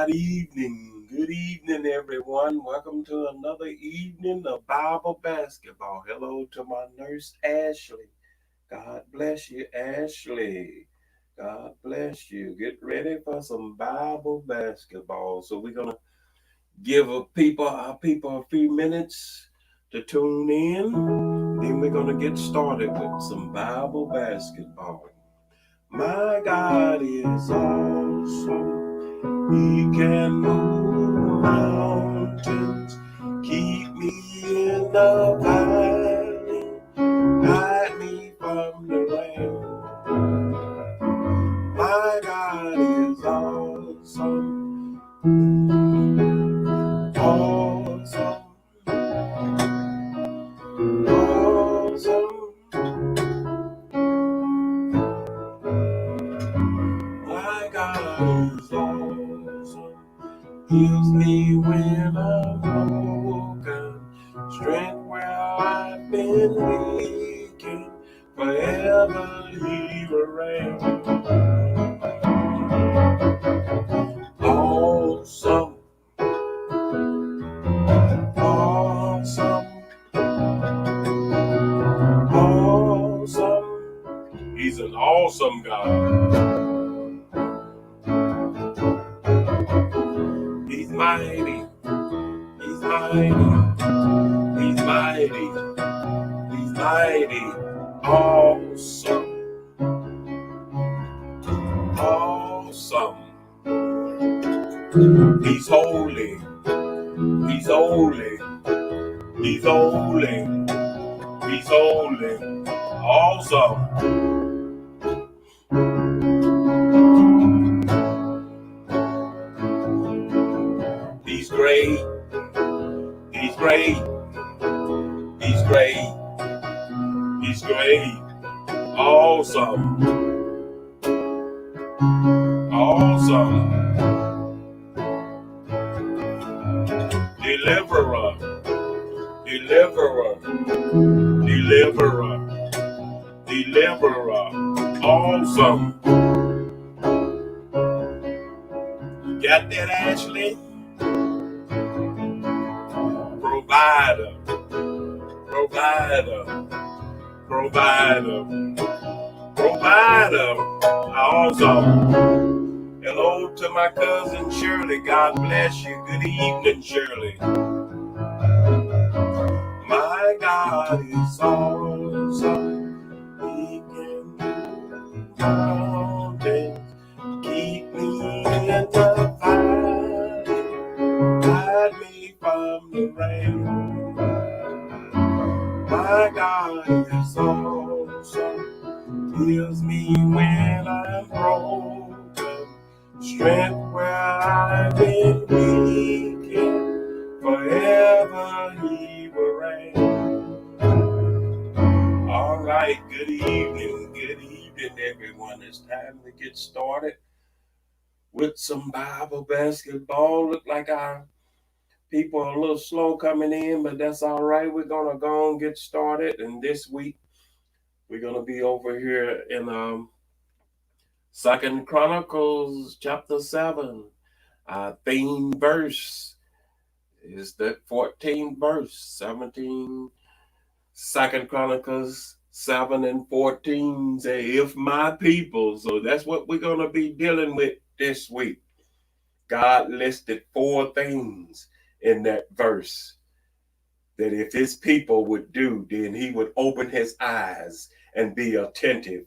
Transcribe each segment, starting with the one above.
God evening. Good evening, everyone. Welcome to another evening of Bible basketball. Hello to my nurse, Ashley. God bless you, Ashley. God bless you. Get ready for some Bible basketball. So we're gonna give our people a few minutes to tune in. Then we're gonna get started with some Bible basketball. My God is awesome. He can move mountains, keep me in the valley, hide me from the rain. My God is awesome, awesome, awesome. My God is awesome. Heals me when I'm broken, strength where I've been weak, and forever He will reign. Awesome, awesome, awesome. He's an awesome God. He's mighty, He's mighty, He's mighty, He's mighty. Awesome, awesome. He's holy, He's holy, He's holy, He's holy. Awesome. He's great, He's great, He's great, He's great. Awesome, awesome. Deliverer, deliverer, deliverer, deliverer. Awesome. You got that, Ashley? Provider, provider, provider, provider. Awesome. Hello to my cousin Shirley. God bless you. Good evening, Shirley. My God is awesome. He can move mountains, keep me in the fire, hide me from the rain. My God is awesome. Heals me when I'm broken, strength where I've been weak, and forever He will reign. All right, good evening, everyone. It's time to get started with some Bible basketball. Look like our people are a little slow coming in, but that's all right. We're gonna go and get started. And this week we're gonna be over here in Second Chronicles chapter 7. Our theme verse is the 14th verse, 17. Second Chronicles 7 and 14 say, if my people. So that's what we're going to be dealing with this week. God listed 4 things in that verse that if his people would do, then he would open his eyes and be attentive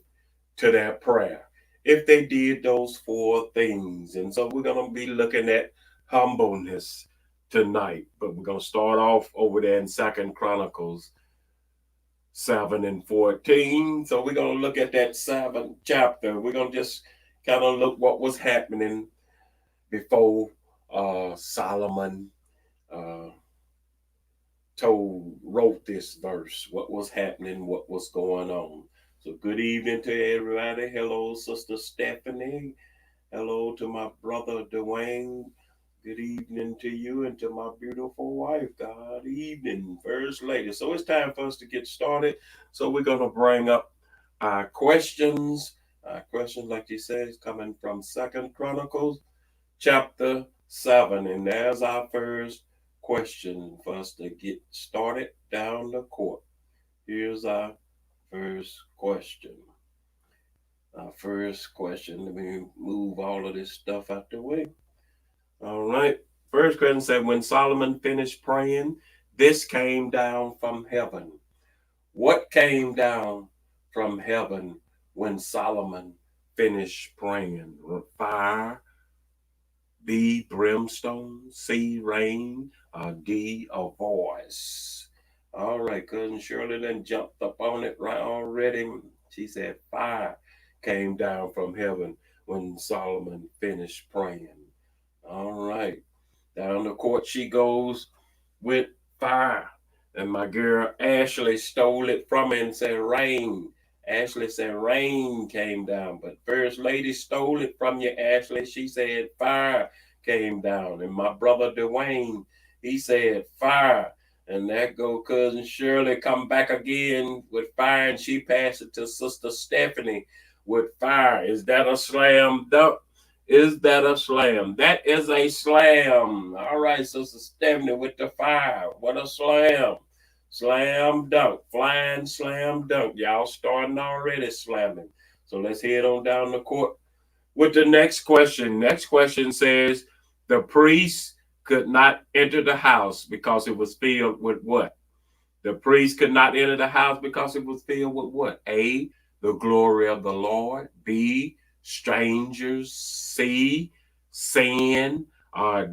to their prayer. If they did those 4 things. And so we're going to be looking at humbleness tonight. But we're going to start off over there in Second Chronicles 7 and 14. So we're going to look at that 7th chapter. We're going to just kind of look what was happening before Solomon wrote this verse. What was happening, what was going on. So good evening to everybody. Hello, Sister Stephanie. Hello to my brother Dwayne. Good evening to you and to my beautiful wife. God evening, First Lady. So it's time for us to get started. So we're going to bring up our questions. Our questions, like you said, is coming from Second Chronicles chapter 7. And there's our first question for us to get started down the court. Here's our first question. Our first question. Let me move all of this stuff out the way. All right. First question said, when Solomon finished praying, this came down from heaven. What came down from heaven when Solomon finished praying? Fire, B, brimstone, C, rain, D, a voice. All right, cousin Shirley then jumped up on it right already. She said fire came down from heaven when Solomon finished praying. All right, down the court she goes with fire. And my girl Ashley stole it from me and said rain. Ashley said rain came down, but First Lady stole it from you, Ashley. She said fire came down. And my brother Dwayne, he said fire. And that go cousin Shirley come back again with fire, and she passed it to Sister Stephanie with fire. Is that a slam dunk? Is that a slam? That is a slam. All right, Sister Stephanie with the fire. What a slam. Slam dunk. Flying slam dunk. Y'all starting already slamming. So let's head on down the court with the next question. Next question says, the priest could not enter the house because it was filled with what? The priest could not enter the house because it was filled with what? A, the glory of the Lord. B, strangers. C, sin.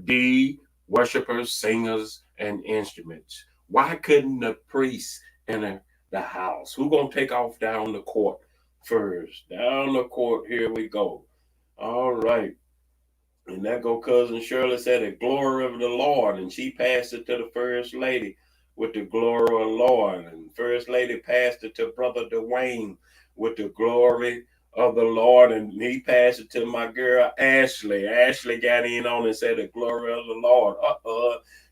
D, worshipers, singers, and instruments. Why couldn't the priest enter the house? Who gonna take off down the court first? Down the court, here we go. All right. And that go cousin Shirley said the glory of the Lord, and she passed it to the First Lady with the glory of the Lord. And First Lady passed it to Brother Dwayne with the glory of the Lord, and he passed it to my girl Ashley. Ashley got in on and said the glory of the Lord.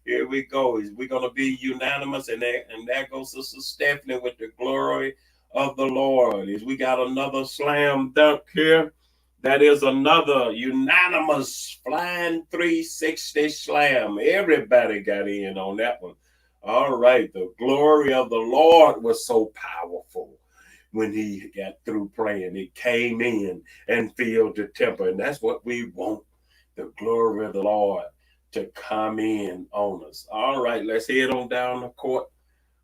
Here we go. Is we gonna be unanimous? And there goes Sister Stephanie with the glory of the Lord. Is we got another slam dunk here? That is another unanimous flying 360 slam. Everybody got in on that one. All right. The glory of the Lord was so powerful when he got through praying. It came in and filled the temple. And that's what we want, the glory of the Lord to come in on us. All right. Let's head on down the court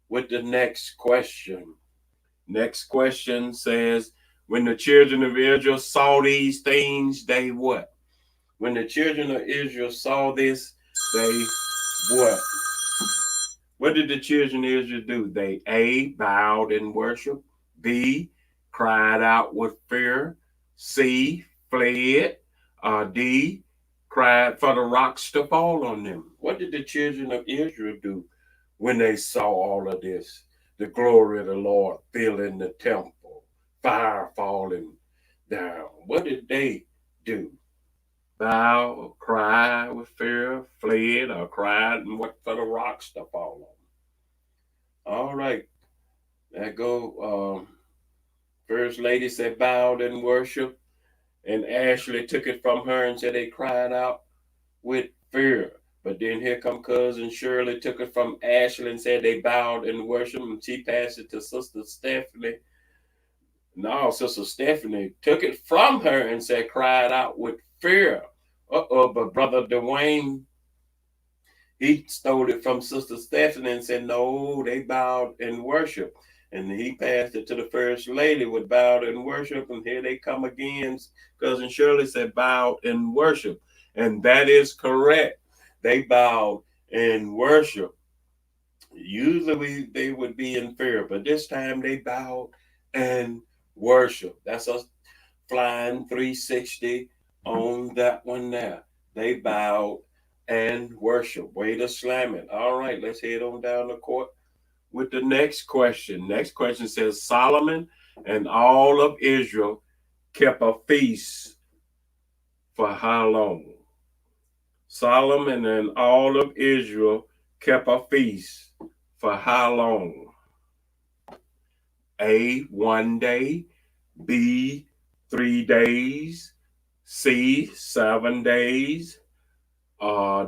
with the next question. Next question says, when the children of Israel saw these things, they what? When the children of Israel saw this, they what? What did the children of Israel do? They A, bowed in worship. B, cried out with fear. C, fled. D, cried for the rocks to fall on them. What did the children of Israel do when they saw all of this? The glory of the Lord filling the temple. Fire falling down. What did they do? Bow, or cry with fear, fled, or cried and what for the rocks to fall on. All right. That go. First Lady said bowed in worship, and Ashley took it from her and said they cried out with fear. But then here come cousin Shirley, took it from Ashley and said they bowed in worship, and she passed it to Sister Stephanie. No, Sister Stephanie took it from her and said, cried out with fear. But Brother Dwayne, he stole it from Sister Stephanie and said, no, they bowed in worship. And he passed it to the First Lady with bowed in worship. And here they come again. Cousin Shirley said, bowed in worship. And that is correct. They bowed in worship. Usually they would be in fear, but this time they bowed and worship. That's a flying 360 on that one there. They bowed and worship. Way to slam it. All right, let's head on down the court with the next question. Next question says, Solomon and all of Israel kept a feast for how long? Solomon and all of Israel kept a feast for how long? A, 1 day. B, 3 days. C, 7 days.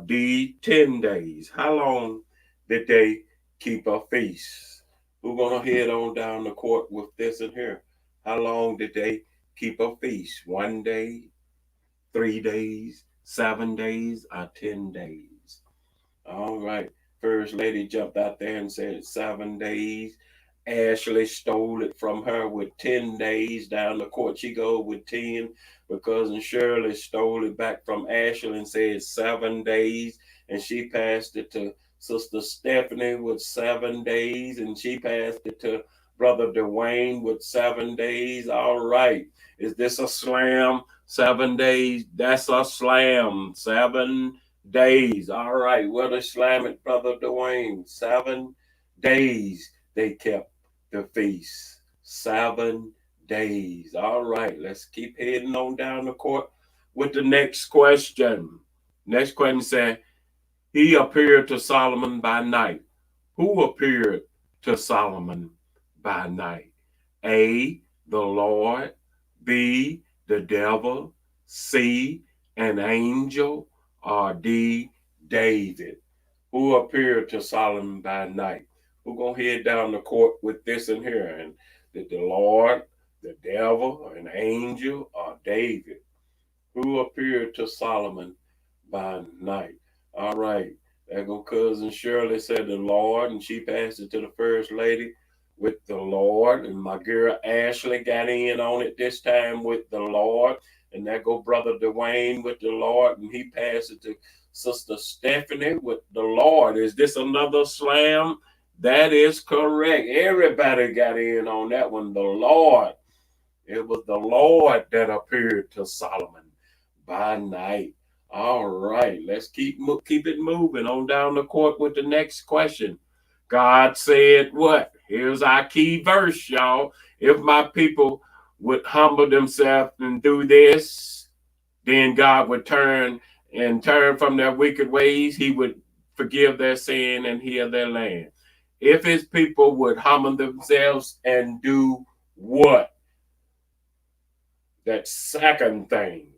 D, 10 days. How long did they keep a feast? We're going to head on down the court with this in here. How long did they keep a feast? 1 day, 3 days, 7 days, or 10 days? All right. First lady jumped out there and said 7 days. Ashley stole it from her with 10 days. Down the court she go with 10. But cousin Shirley stole it back from Ashley and said 7 days. And she passed it to Sister Stephanie with 7 days. And she passed it to Brother Dwayne with 7 days. All right. Is this a slam? 7 days. That's a slam. 7 days. All right. Well, they slam it, Brother Dwayne. 7 days they kept the feast. 7 days. All right. Let's keep heading on down the court with the next question. Next question said, he appeared to Solomon by night. Who appeared to Solomon by night? A, the Lord. B, the devil. C, an angel. Or D, David. Who appeared to Solomon by night? We're going to head down the court with this in here. And did the Lord, the devil, an angel, or David? Who appeared to Solomon by night? All right. There go cousin Shirley said the Lord, and she passed it to the first lady with the Lord. And my girl Ashley got in on it this time with the Lord. And there go Brother Dwayne with the Lord, and he passed it to Sister Stephanie with the Lord. Is this another slam? That is correct. Everybody got in on that one. The Lord. It was the Lord that appeared to Solomon by night. All right, let's keep it moving on down the court with the next question. God said what? Here's our key verse, y'all. If my people would humble themselves and do this, then God would turn from their wicked ways. He would forgive their sin and heal their land. If his people would humble themselves and do what? That second thing.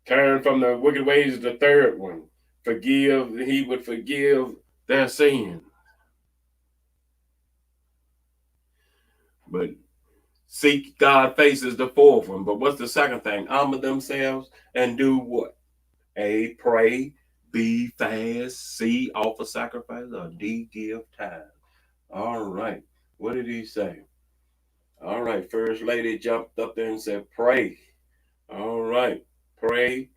Turn from the wicked ways is the third one. He would forgive their sin. But seek God's face is the fourth one. But what's the second thing? Humble themselves and do what? A, pray. B, fast. C, offer sacrifice. Or D, give tithe. All right. What did he say? All right. First lady jumped up there and said, pray. All right. Pray.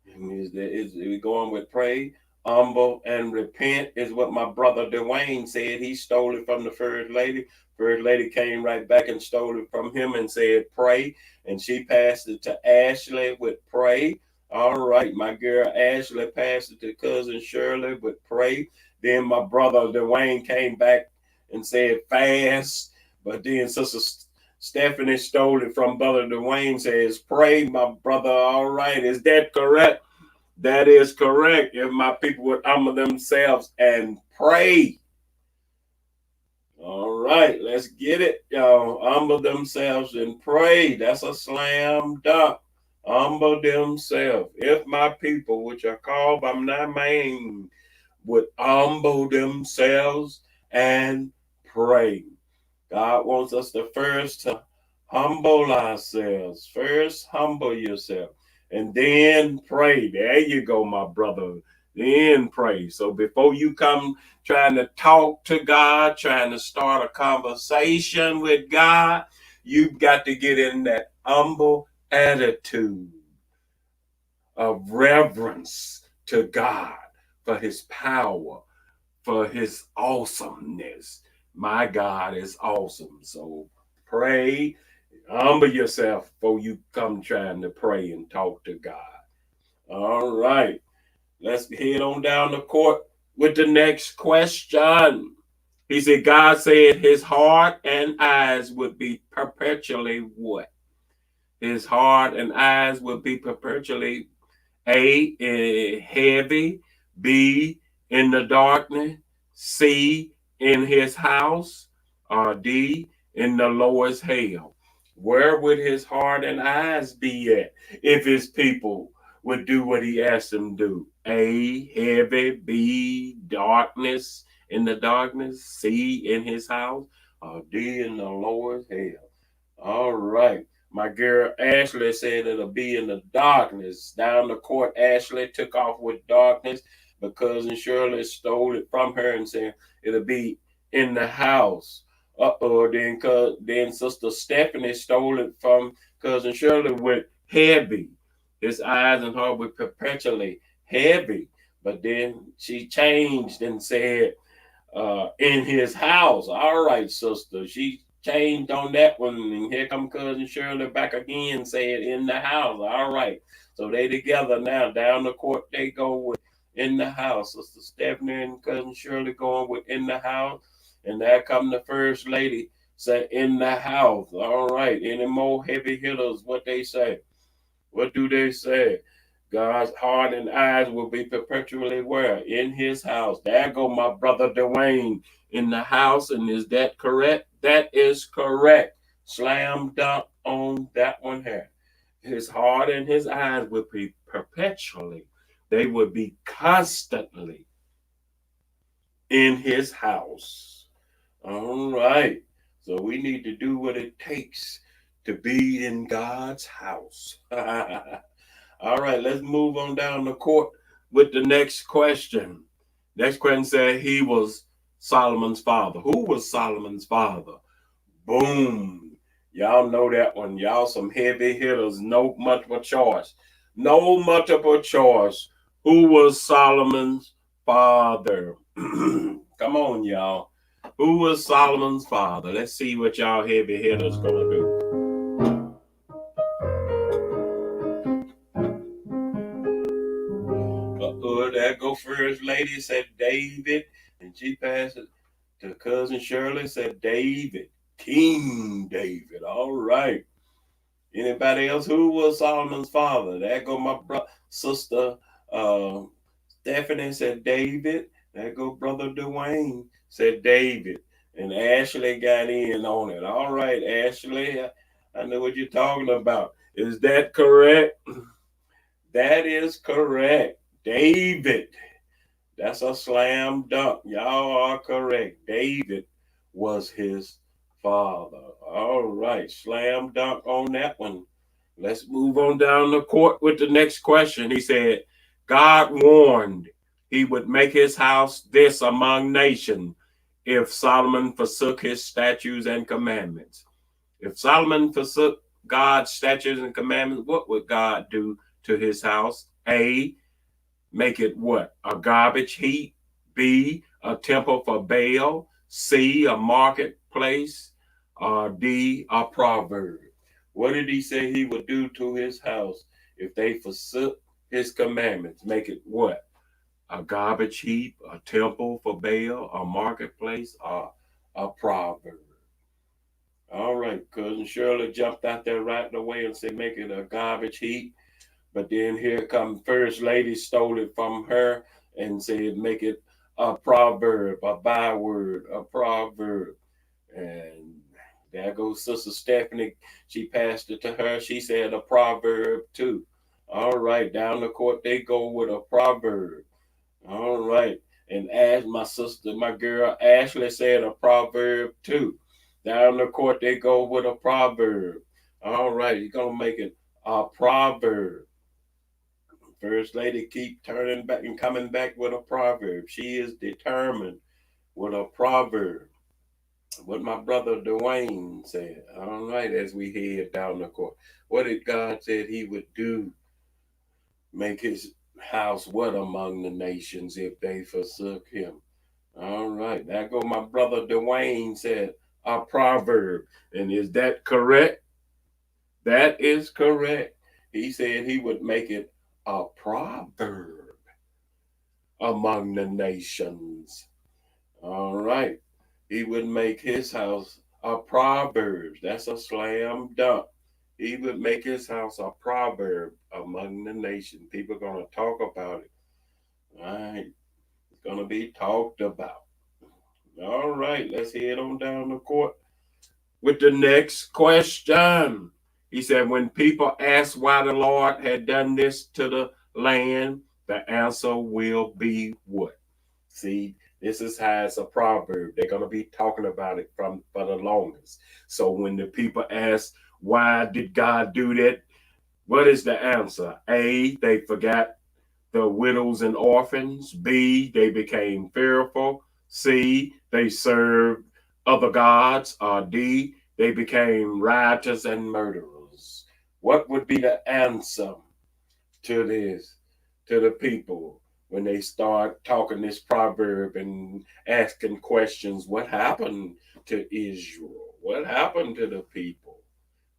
Is we going with pray, humble, and repent is what my brother Dwayne said. He stole it from the first lady. First lady came right back and stole it from him and said pray, and she passed it to Ashley with pray. All right, my girl Ashley passed it to cousin Shirley with pray. Then my brother Dwayne came back and said fast, but then Sister Stephanie stole it from Brother Dwayne, says, pray, my brother. All right. Is that correct? That is correct. If my people would humble themselves and pray. All right. Let's get it, y'all. Humble themselves and pray. That's a slam dunk. Humble themselves. If my people, which are called by my name, would humble themselves and pray. God wants us to first humble ourselves. First, humble yourself. And then pray. There you go, my brother. Then pray. So before you come trying to talk to God, trying to start a conversation with God, you've got to get in that humble attitude of reverence to God for his power, for his awesomeness. My God is awesome. So pray, humble yourself before you come trying to pray and talk to God. All right. Let's head on down the court with the next question. He said, God said his heart and eyes would be perpetually what? His heart and eyes would be perpetually A, heavy, B, in the darkness, C, in his house, or D, in the lowest hell. Where would his heart and eyes be at if his people would do what he asked them to do? A, heavy. B, darkness in the darkness. C, in his house. Or D, in the Lord's hell. All right. My girl Ashley said it'll be in the darkness. Down the court, Ashley took off with darkness. But cousin Shirley stole it from her and said it'll be in the house. Uh-oh, then Sister Stephanie stole it from cousin Shirley with heavy. His eyes and heart were perpetually heavy. But then she changed and said, in his house. All right, sister. She changed on that one. And here come cousin Shirley back again, said in the house. All right. So they together now. Down the court they go with in the house. Sister Stephanie and cousin Shirley going with in the house. And there come the first lady, say in the house. All right. Any more heavy hitters? What they say? What do they say? God's heart and eyes will be perpetually where? In his house. There go my brother Dwayne in the house. And is that correct? That is correct. Slam dunk on that one here. His heart and his eyes will be perpetually. They would be constantly in his house. All right. So we need to do what it takes to be in God's house. All right, let's move on down the court with the next question. Next question said he was Solomon's father. Who was Solomon's father? Boom. Y'all know that one. Y'all some heavy hitters. No multiple choice. No multiple choice. Who was Solomon's father? Come on, y'all. Who was Solomon's father? Let's see what y'all heavy hitters gonna do. There go first lady, said David, and she passed it to cousin Shirley, said David, King David. All right. Anybody else? Who was Solomon's father? There go my sister Stephanie, said David. There go brother Dwayne, said David. And Ashley got in on it. All right, Ashley, I know what you're talking about. Is that correct? That is correct. David. That's a slam dunk. Y'all are correct. David was his father. All right. Slam dunk on that one. Let's move on down the court with the next question. He said, God warned he would make his house this among nations if Solomon forsook his statutes and commandments. If Solomon forsook God's statutes and commandments, what would God do to his house? A, make it what? A garbage heap. B, a temple for Baal. C, a marketplace. D, a proverb. What did he say he would do to his house if they forsook his commandments? Make it what? A garbage heap, a temple for Baal, a marketplace, or a proverb. All right, cousin Shirley jumped out there right away and said, make it a garbage heap. But then here come first lady, stole it from her and said, make it a proverb, a byword, a proverb. And there goes Sister Stephanie. She passed it to her. She said a proverb too. All right, down the court they go with a proverb. All right. And as my sister, my girl Ashley said a proverb too. Down the court they go with a proverb. All right, you're gonna make it a proverb. First lady keep turning back and coming back with a proverb. She is determined with a proverb. What my brother Dwayne said. All right, as we head down the court. What did God said he would do? Make his house what among the nations if they forsook him? All right, there go my brother Dwayne said a proverb. And is that correct? That is correct. He said he would make it a proverb among the nations. All right. He would make his house a proverb. That's a slam dunk. He would make his house a proverb among the nation. People are going to talk about it. All right. It's going to be talked about. All right. Let's head on down the court with the next question. He said, when people ask why the Lord had done this to the land, the answer will be what? See, this is how it's a proverb. They're going to be talking about it for the longest. So when the people ask, why did God do that? What is the answer? A, they forgot the widows and orphans. B, they became fearful. C, they served other gods. Or D, they became rioters and murderers. What would be the answer to this, to the people, when they start talking this proverb and asking questions? What happened to Israel? What happened to the people?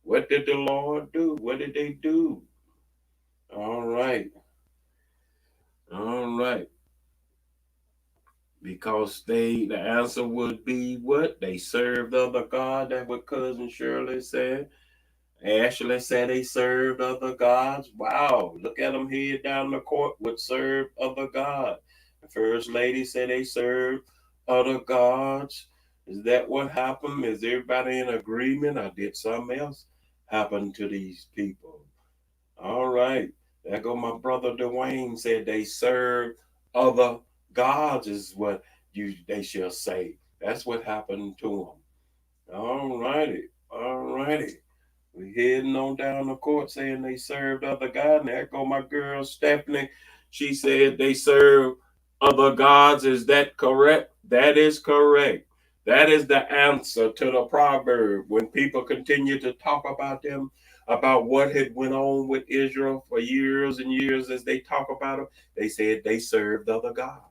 What did the Lord do? What did they do? All right. All right. Because the answer would be what? They served other God. That's what Cousin Shirley said. Ashley said they served other gods. Wow, look at them head down the court would serve other gods. The First Lady said they served other gods. Is that what happened? Is everybody in agreement, or did something else happen to these people? All right. There go my brother Dwayne said they serve other gods is what they shall say. That's what happened to them. All righty. All righty. We heading on down the court saying they served other gods. And there go my girl Stephanie. She said they serve other gods. Is that correct? That is correct. That is the answer to the proverb. When people continue to talk about them, about what had went on with Israel for years and years, as they talk about them, they said they served other gods.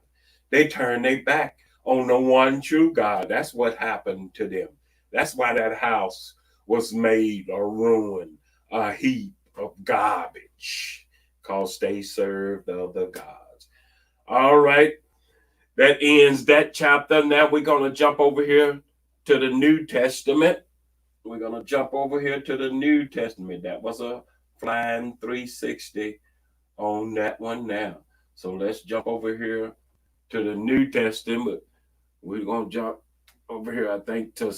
They turned their back on the one true God. That's what happened to them. That's why that house was made a ruin, a heap of garbage, because they served other gods. All right, that ends that chapter. Now we're going to jump over here to the New Testament. We're going to jump over here to the New Testament. That was a flying 360 on that one now. So let's jump over here to the New Testament. We're going to jump over here, I think, to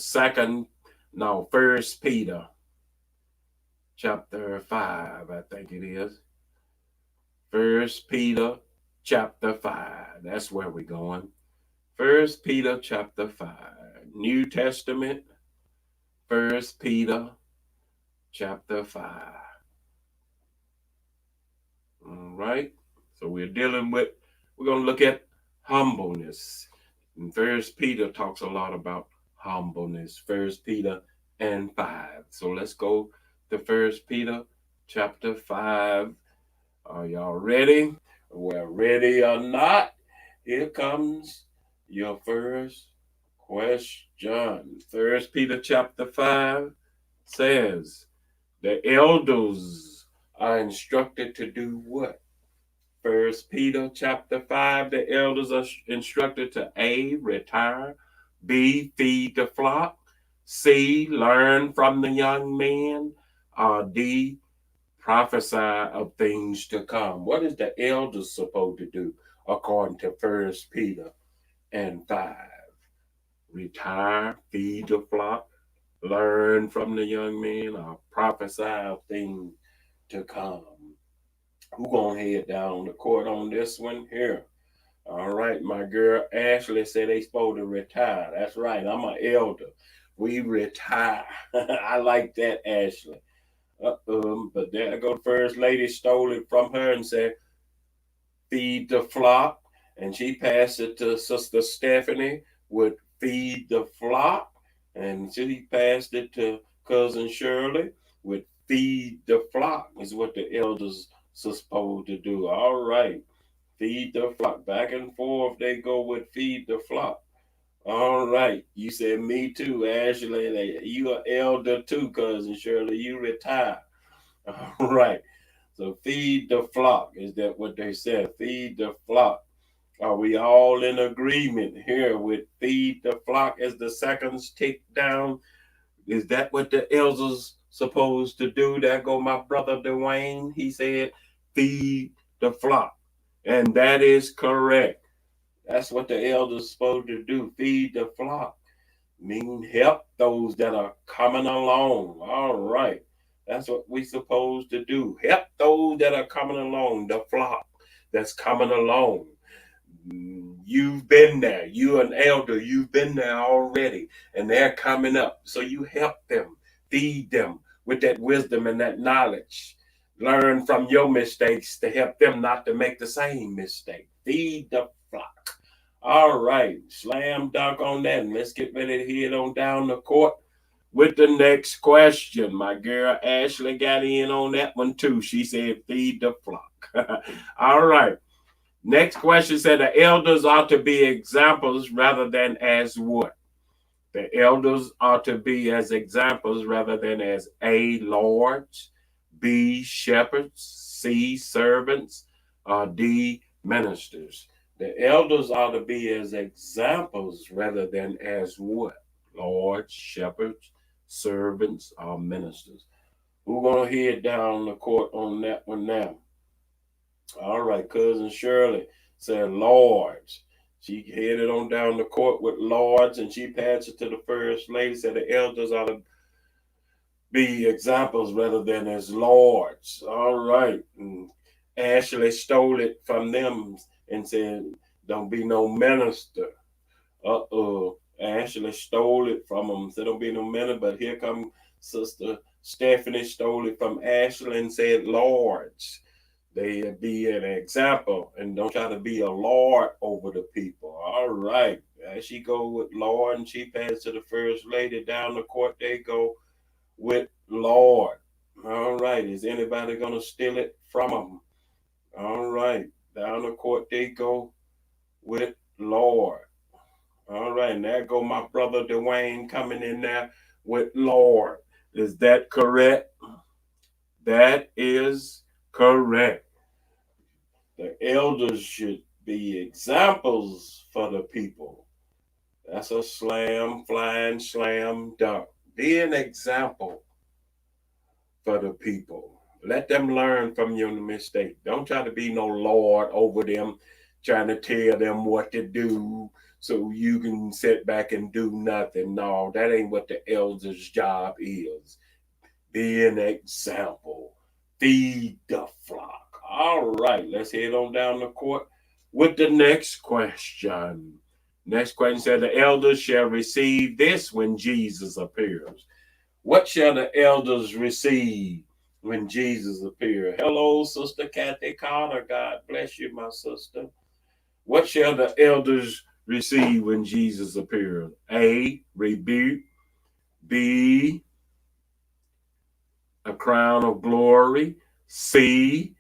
First Peter chapter 5, I think it is. First Peter chapter 5. That's where we're going. First Peter chapter 5. New Testament. First Peter chapter 5. All right. So we're going to look at humbleness. And First Peter talks a lot about humbleness. First Peter and 5. So let's go to First Peter chapter 5. Are y'all ready? Well, ready or not, here comes your first question. First Peter chapter 5 says, the elders are instructed to do what? First Peter chapter 5, the elders are instructed to A, retire, B, feed the flock, C, learn from the young men, or D, prophesy of things to come. What is the elders supposed to do according to First Peter and 5? Retire, feed the flock, learn from the young men, or prophesy of things to come. Who gonna head down the court on this one here? All right, my girl Ashley said they supposed to retire. That's right, I'm an elder. We retire. I like that, Ashley. But there go the First Lady stole it from her and said, feed the flock. And she passed it to Sister Stephanie with feed the flock. And she passed it to Cousin Shirley with feed the flock, is what the elders are supposed to do. All right. Feed the flock. Back and forth, they go with feed the flock. All right. You said me too, Ashley. You are elder too, Cousin Shirley. You retire. All right. So feed the flock. Is that what they said? Feed the flock. Are we all in agreement here with feed the flock as the seconds tick down? Is that what the elders supposed to do? There go my brother Dwayne. He said, feed the flock. And that is correct. That's what the elders supposed to do. Feed the flock. Mean help those that are coming along. All right. That's what we supposed to do. Help those that are coming along, the flock that's coming along. You've been there. You an elder. You've been there already, and they're coming up. So you help them, feed them with that wisdom and that knowledge. Learn from your mistakes to help them not to make the same mistake. Feed the flock. All right, slam dunk on that, and let's get ready to head on down the court with the next question. My girl Ashley got in on that one too. She said, feed the flock. All right. Next question said the elders ought to be examples rather than as what? The elders ought to be as examples rather than as A, lords, B, shepherds, C, servants, or D, ministers. The elders ought to be as examples rather than as what? Lords, shepherds, servants, or ministers. We're going to head down the court on that one now. All right, cousin Shirley said lords. She headed on down the court with lords, and she passed it to the first lady. Said the elders ought to be examples rather than as lords. All right. And Ashley stole it from them and said, don't be no minister. Uh-oh. Ashley stole it from them. Said, don't be no minister. But here come Sister Stephanie stole it from Ashley and said, lords. They be an example and don't try to be a lord over the people. All right. As she go with Lord and she passed to the first lady down the court, they go with Lord. All right. Is anybody going to steal it from them? All right. Down the court, they go with Lord. All right. And there go my brother Dwayne coming in there with Lord. Is that correct? That is correct. The elders should be examples for the people. That's a flying slam dunk. Be an example for the people. Let them learn from your mistake. Don't try to be no lord over them, trying to tell them what to do so you can sit back and do nothing. No, that ain't what the elders' job is. Be an example. Feed the flock. All right, let's head on down the court with the next question. Next question said, the elders shall receive this when Jesus appears. What shall the elders receive when Jesus appears? Hello, Sister Kathy Carter. God bless you, my sister. What shall the elders receive when Jesus appears? A, rebuke. B, a crown of glory. C,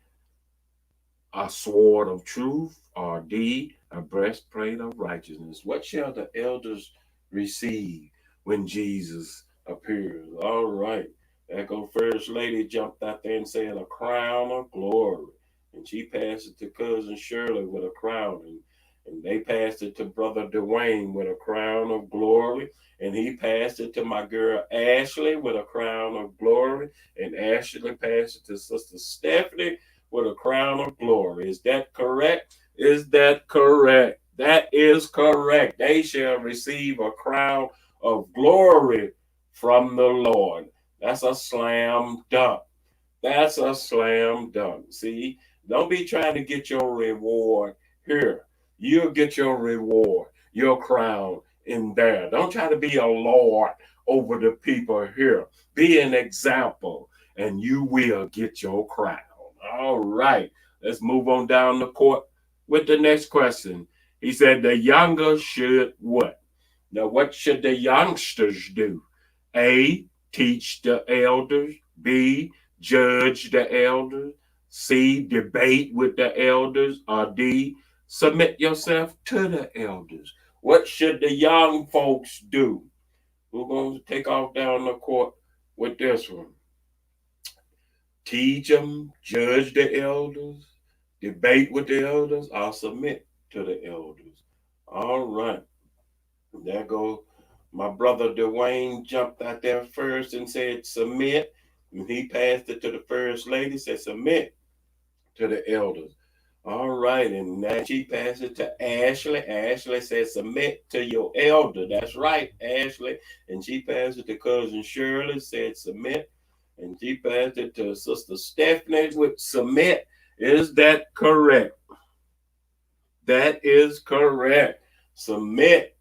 a sword of truth, or D, a breastplate of righteousness. What shall the elders receive when Jesus appears? All right. That go first lady jumped out there and said a crown of glory. And she passed it to cousin Shirley with a crown. And they passed it to brother Dwayne with a crown of glory. And he passed it to my girl Ashley with a crown of glory. And Ashley passed it to Sister Stephanie with a crown of glory. Is that correct? Is that correct? That is correct. They shall receive a crown of glory from the Lord. That's a slam dunk. That's a slam dunk. See, don't be trying to get your reward here. You'll get your reward, your crown in there. Don't try to be a lord over the people here. Be an example, and you will get your crown. All right, let's move on down the court with the next question. He said, the younger should what? Now, what should the youngsters do? A, teach the elders. B, judge the elders. C, debate with the elders. Or D, submit yourself to the elders. What should the young folks do? We're going to take off down the court with this one. Teach them, judge the elders, debate with the elders, or submit to the elders. All right. There go my brother Dwayne jumped out there first and said submit. And he passed it to the first lady, said submit to the elders. All right, and now she passed it to Ashley. Ashley said submit to your elder. That's right, Ashley. And she passed it to cousin Shirley, said submit And she passed it to Sister Stephanie with submit. Is that correct? That is correct. Submit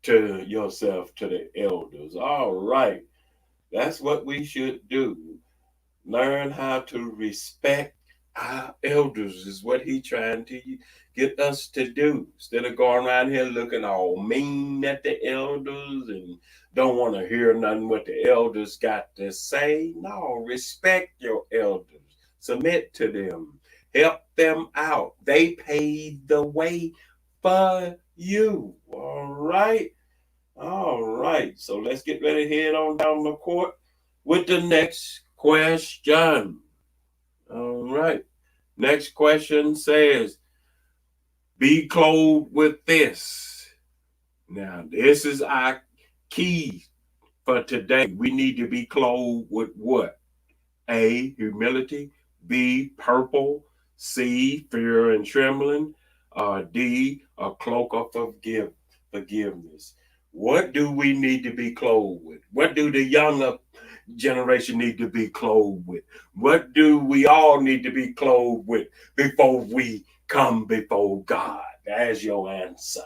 to yourself to the elders. All right. That's what we should do. Learn how to respect our elders is what he trying to get us to do. Instead of going around here looking all mean at the elders and don't want to hear nothing what the elders got to say. No, respect your elders. Submit to them. Help them out. They paved the way for you. All right. All right. So let's get ready to head on down the court with the next question. All right. Next question says, be clothed with this. Now, this is our key for today. We need to be clothed with what? A, humility. B, purple. C, fear and trembling. D, a cloak of forgiveness. What do we need to be clothed with? What do the younger generation need to be clothed with? What do we all need to be clothed with before we come before God? That's your answer.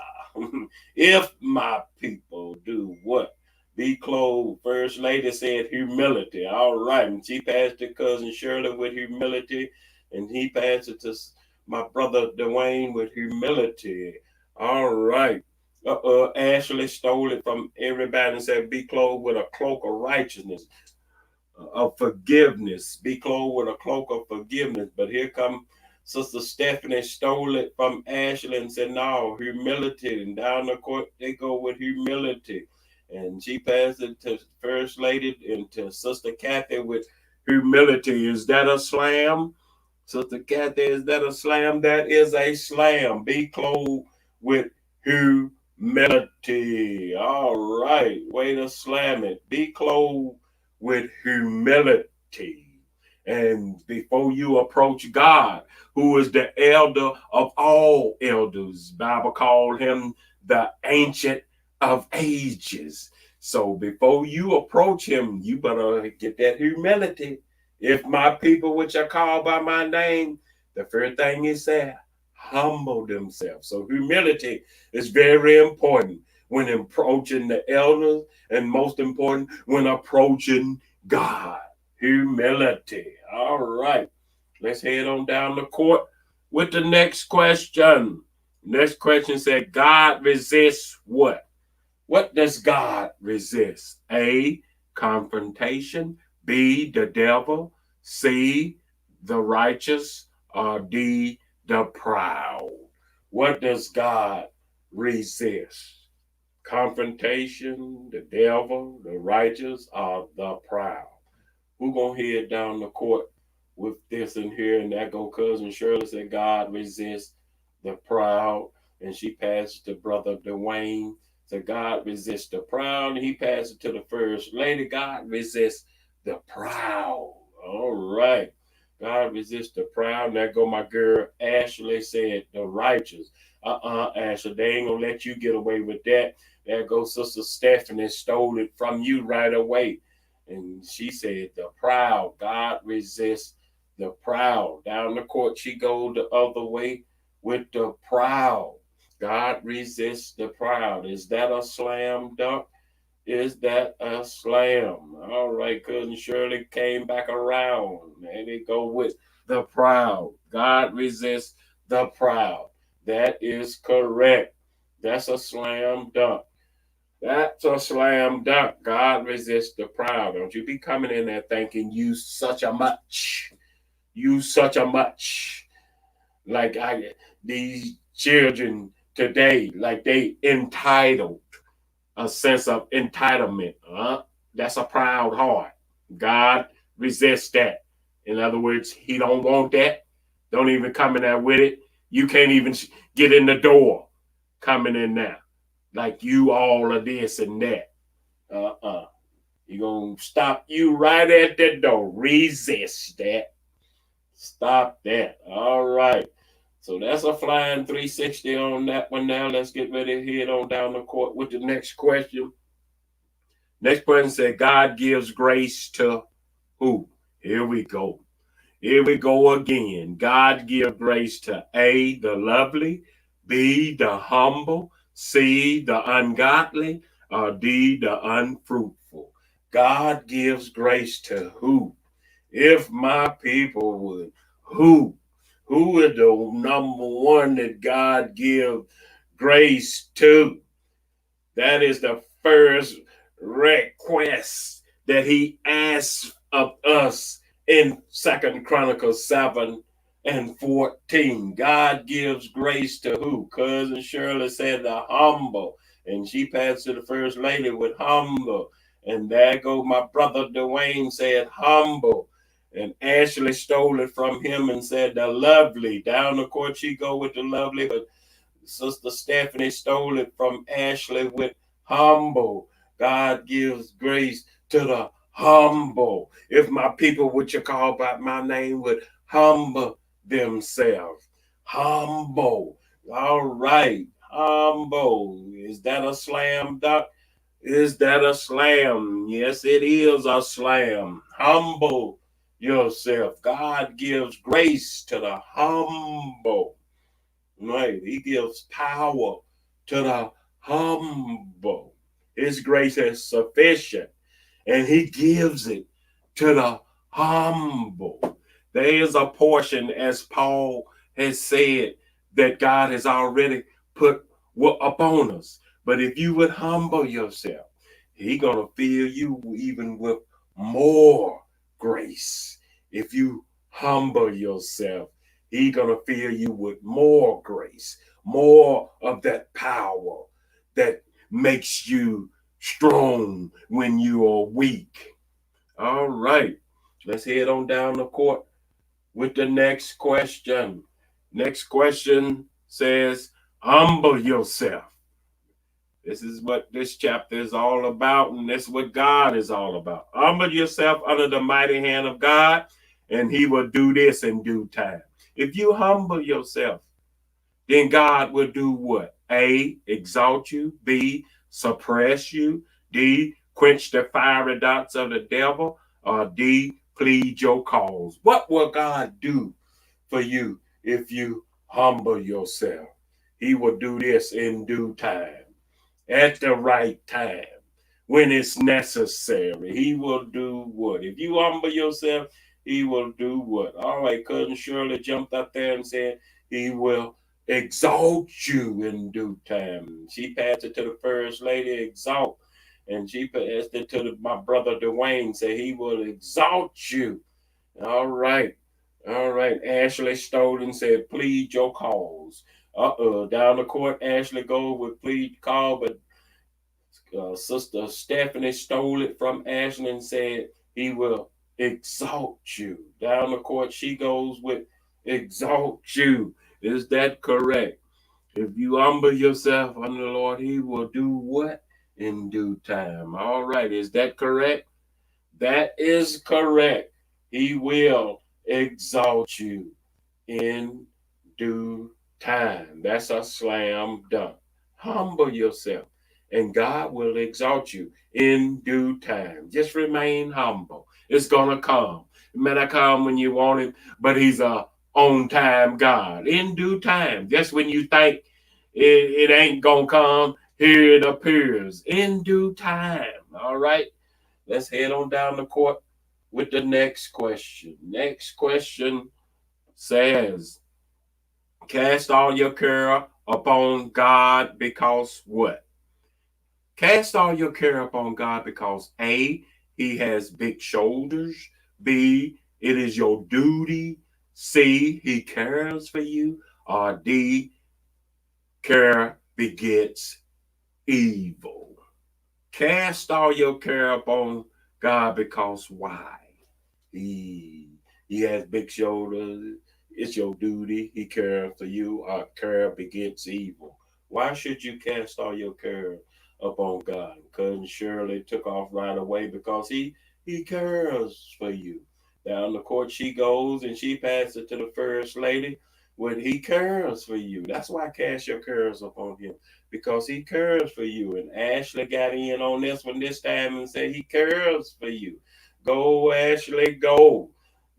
If my people do what? Be clothed. First Lady said humility. All right. And she passed to cousin Shirley with humility. And he passed it to my brother Dwayne with humility. All right. Ashley stole it from everybody and said, be clothed with a cloak of righteousness, of forgiveness. Be clothed with a cloak of forgiveness. But here come Sister Stephanie stole it from Ashley and said, no, humility. And down the court, they go with humility. And she passed it to First Lady and to Sister Kathy with humility. Is that a slam? Sister Kathy, is that a slam? That is a slam. Be clothed with humility. All right. Way to slam it. Be clothed with humility. And before you approach God, who is the elder of all elders, Bible called him the Ancient of Ages. So before you approach him, you better get that humility. If my people which are called by my name, the first thing he said, humble themselves. So humility is very important when approaching the elders, and most important when approaching God. Humility. All right. Let's head on down the court with the next question. Next question said, God resists what? What does God resist? A, confrontation. B, the devil. C, the righteous. Or D, the proud. What does God resist? Confrontation, the devil, the righteous, or the proud? We're going to head down the court with this in here. And that go cousin Shirley said, God resists the proud. And she passed it to brother Dwayne. So God resists the proud. And he passed it to the first lady. God resists the proud. All right. God resists the proud. And there go my girl Ashley said the righteous. Ashley, they ain't gonna let you get away with that. There goes Sister Stephanie stole it from you right away. And she said the proud. God resists the proud. Down the court, she go the other way with the proud. God resists the proud. Is that a slam dunk? Is that a slam? All right, cousin Shirley came back around. And they go with the proud. God resists the proud. That is correct. That's a slam dunk. That's a slam dunk. God resists the proud. Don't you be coming in there thinking you such a much. You such a much. Like these children today, like they entitled, a sense of entitlement. That's a proud heart. God resists that. In other words, he don't want that. Don't even come in there with it. You can't even get in the door coming in there. Like you all of this and that. He gonna stop you right at the door. Resist that. Stop that. All right. So that's a flying 360 on that one now. Let's get ready to head on down the court with the next question. Next question said, God gives grace to Who? Here we go. Here we go again. God give grace to A, the lovely, B, the humble, C, the ungodly, or D, the unfruitful. God gives grace to who? If my people would, who? Who is the number one that God give grace to? That is the first request that he asks of us in Second Chronicles 7 and 14. God gives grace to who? Cousin Shirley said the humble. And she passed to the first lady with humble. And there go my brother Dwayne said humble. And Ashley stole it from him and said the lovely. Down the court she go with the lovely, but Sister Stephanie stole it from Ashley with humble. God gives grace to the humble. If my people, which you call by my name, would humble themselves. Humble. All right. Humble. Is that a slam dunk? Is that a slam? Yes, it is a slam. Humble yourself. God gives grace to the humble. Right. He gives power to the humble. His grace is sufficient, and he gives it to the humble. There is a portion, as Paul has said, that God has already put upon us. But if you would humble yourself, he gonna fill you even with more grace. If you humble yourself, he gonna fill you with more grace, more of that power that makes you strong when you are weak. All right, let's head on down the court with the next question. Next question says, humble yourself. This is what this chapter is all about, and this is what God is all about. Humble yourself under the mighty hand of God, and he will do this in due time. If you humble yourself, then God will do what? A, exalt you. B, suppress you. D, quench the fiery darts of the devil. Or D, plead your cause. What will God do for you if you humble yourself? He will do this in due time, at the right time, when it's necessary. He will do what? If you humble yourself, he will do what? All right, Cousin Shirley jumped up there and said, he will exalt you in due time. She passed it to the first lady, exalt. And she passed it to my brother Dwayne, said he will exalt you. All right. All right. Ashley Stolen said, plead your cause. Down the court, Ashley goes with plead call, but Sister Stephanie stole it from Ashley and said, he will exalt you. Down the court, she goes with exalt you. Is that correct? If you humble yourself under the Lord, he will do what? In due time. All right. Is that correct? That is correct. He will exalt you in due time. That's a slam dunk. Humble yourself, and God will exalt you in due time. Just remain humble. It's gonna come. It may not come when you want it, but He's a on time God. In due time, just when you think it ain't gonna come, here it appears in due time. All right, let's head on down the court with the next question. Next question says, cast all your care upon God because what? Cast all your care upon God because A, he has big shoulders. B, it is your duty. C, he cares for you. Or D, care begets evil. Cast all your care upon God because why? He has big shoulders. It's your duty. He cares for you. Our care begets evil. Why should you cast all your care upon God? Cousin Shirley took off right away because he cares for you. Down the court she goes and she passes it to the first lady when he cares for you. That's why cast your cares upon him, because he cares for you. And Ashley got in on this one this time and said he cares for you. Go, Ashley, go.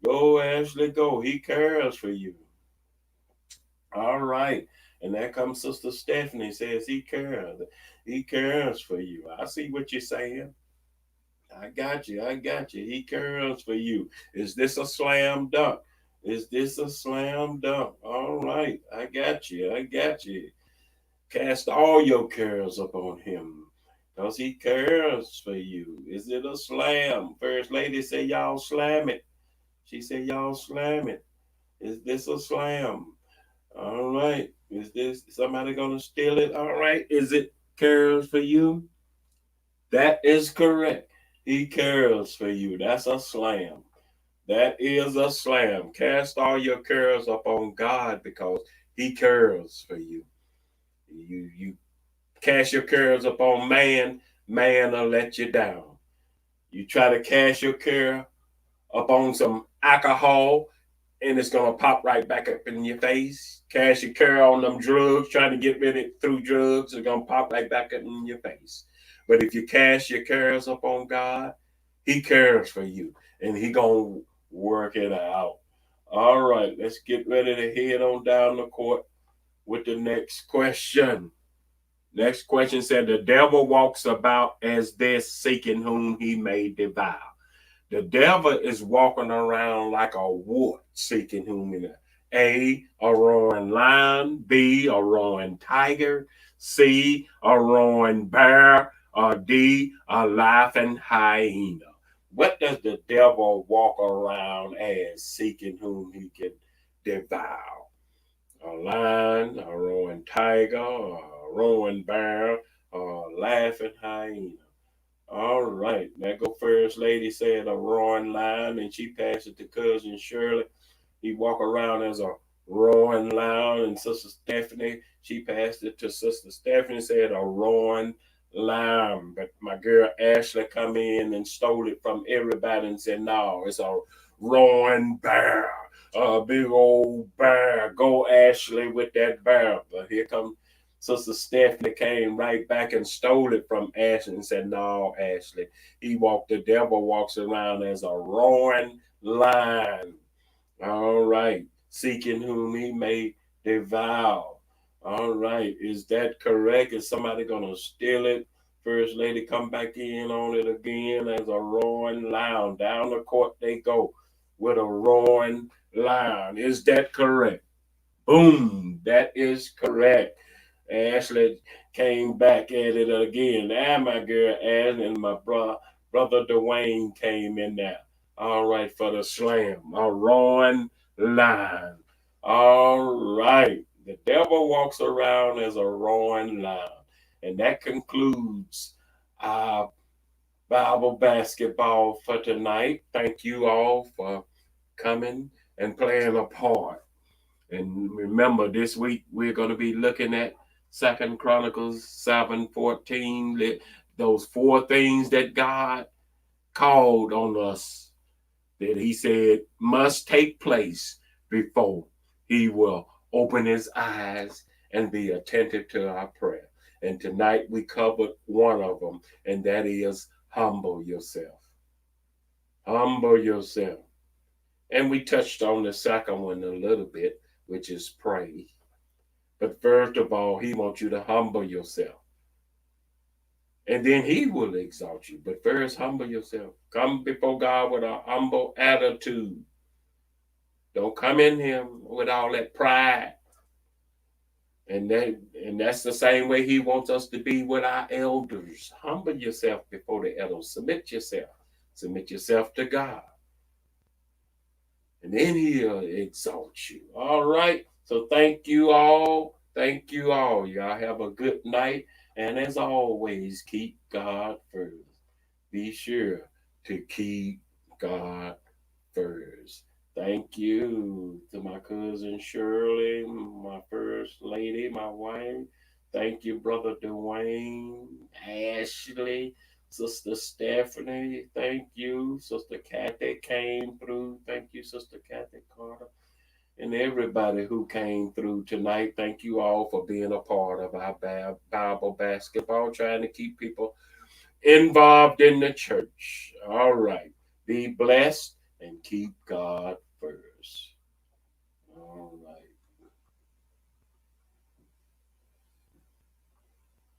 Go, Ashley, go. He cares for you. All right. And there comes Sister Stephanie, says he cares. He cares for you. I see what you're saying. I got you. I got you. He cares for you. Is this a slam dunk? Is this a slam dunk? All right. I got you. I got you. Cast all your cares upon him because he cares for you. Is it a slam? First Lady said, y'all slam it. She said, y'all slam it. Is this a slam? All right. Is this somebody going to steal it? All right. Is it cares for you? That is correct. He cares for you. That's a slam. That is a slam. Cast all your cares upon God because he cares for you. You cast your cares upon man, man will let you down. You try to cast your care upon some alcohol, and it's gonna pop right back up in your face. Cast your care on them drugs, trying to get rid of it through drugs, it's gonna pop right back up in your face. But if you cast your cares upon God, he cares for you, and he gonna work it out. All right, let's get ready to head on down the court with the next question. Next question said, the devil walks about as this, seeking whom he may devour. The devil is walking around like a wolf, seeking whom he may. A roaring lion. B, a roaring tiger. C, a roaring bear. Or D, a laughing hyena. What does the devil walk around as, seeking whom he can devour? A lion, a roaring tiger, a roaring bear, a laughing hyena. All right, that go First Lady said a roaring lion, and she passed it to Cousin Shirley. He walk around as a roaring lion, and Sister Stephanie, she passed it to Sister Stephanie, said a roaring lion. But my girl Ashley come in and stole it from everybody and said, no, it's a roaring bear. A big old bear. Go, Ashley, with that bear. But here comes Sister Stephanie, came right back and stole it from Ashley and said, no, Ashley. The devil walks around as a roaring lion. All right. Seeking whom he may devour. All right. Is that correct? Is somebody going to steal it? First Lady come back in on it again as a roaring lion. Down the court they go with a roaring lion. Is that correct? Boom. That is correct. Ashley came back at it again. Now my girl Ashley and my brother Dwayne came in there. All right, for the slam. A roaring lion. All right. The devil walks around as a roaring lion. And that concludes our Bible basketball for tonight. Thank you all for coming and playing a part. And remember, this week we're going to be looking at Second Chronicles 7:14. Those four things that God called on us that he said must take place before he will open his eyes and be attentive to our prayer. And tonight we covered one of them, and that is humble yourself. Humble yourself. And we touched on the second one a little bit, which is pray. But first of all, he wants you to humble yourself. And then he will exalt you. But first, humble yourself. Come before God with a humble attitude. Don't come in him with all that pride. And that's the same way he wants us to be with our elders. Humble yourself before the elders. Submit yourself. Submit yourself to God. And then he'll exalt you. All right. So thank you all. Thank you all. Y'all have a good night. And as always, keep God first. Be sure to keep God first. Thank you to my cousin Shirley, my first lady, my wife. Thank you, Brother Dwayne, Ashley, Sister Stephanie. Thank you, Sister Kathy came through. Thank you, Sister Kathy Carter. And everybody who came through tonight, thank you all for being a part of our Bible basketball, trying to keep people involved in the church. All right. Be blessed and keep God first. All right.